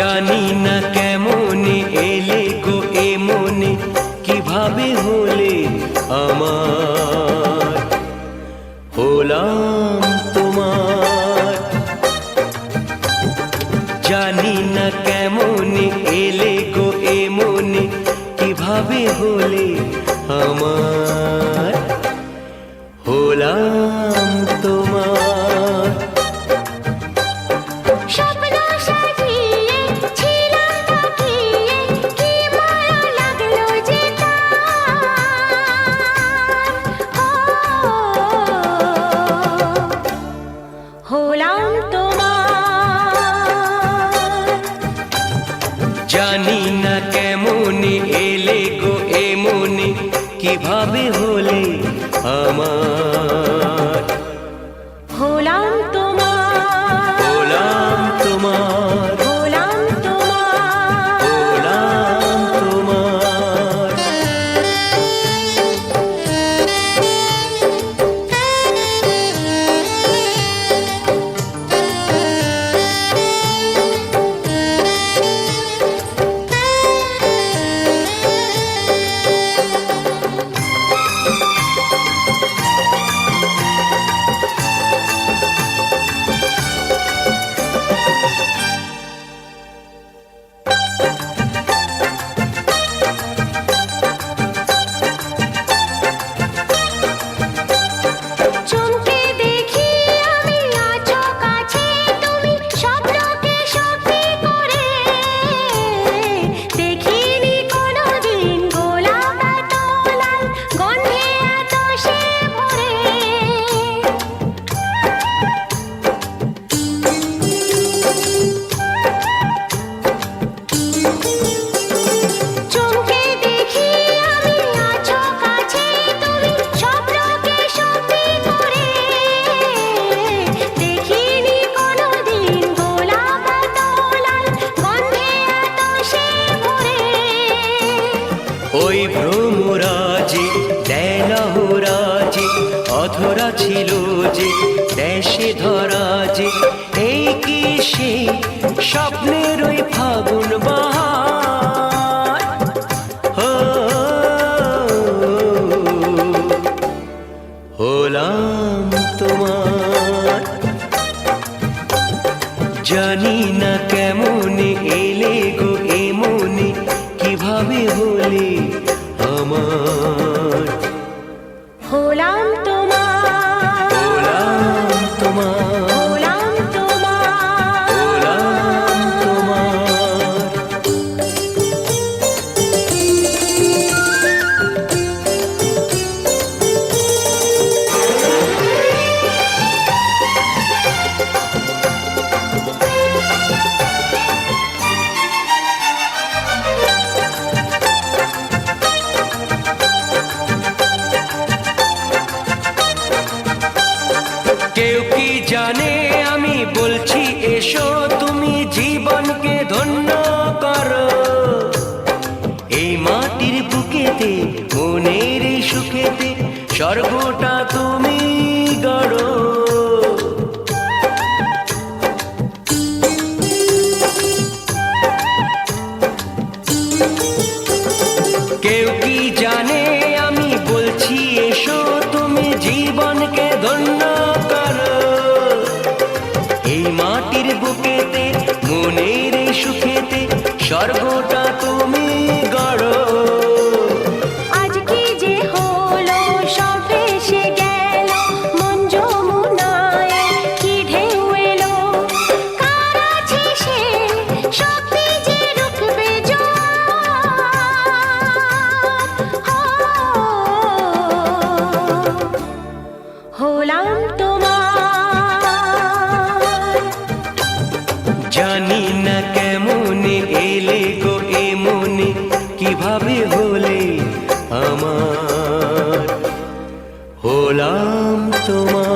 জানি না কেমনে এলে গো এ মনে, কিভাবে হলে আমার, হলাম তোমার। জানি না কেমনে এলে গো এ মনে, কিভাবে হলে আমার, হলাম তোমার। জানি না কেমনে এলে গো এ মনে, কিভাবে হলে আমার, হলাম তোমার, হলাম তোমার, হলাম তোমার, হলাম তোমার। ওই ভ্রমরাজে দেলহরাজে অধরা ছিল যে দেশে ধরা যে, এই কি সে স্বপ্নের ওই ফাগুন বাহার, হলাম তোমার। জানি না কেমনে এলে গো এ মনে, কিভাবে হলে আমার, হলাম তোমার, হলাম তোমার, হলাম তোমার, হলাম তোমার। কেউ কি জানে আমি বলছি এসো, তুমি জীবনকে ধন্য করো। এই মাটির বুকেতে মনের এই সুখেতে স্বর্গটা তুমি গড়ো। কেউ কি জানে আমি বলছি এসো, তুমি জীবনকে ধন্য করো। এই মাটির বুকেতে মনের এই সুখেতে স্বর্গটা তুমি গড়ো। আজ কি যে হলো সব ভেসে গেল, মন যমুনায় কি ঢেউ এলো। কার আছে সে শক্তি যে রুখবে হলাম তোমার। জানি না কেমনে এলে গো এ মনে, কিভাবে হলে আমার, হলাম তোমার।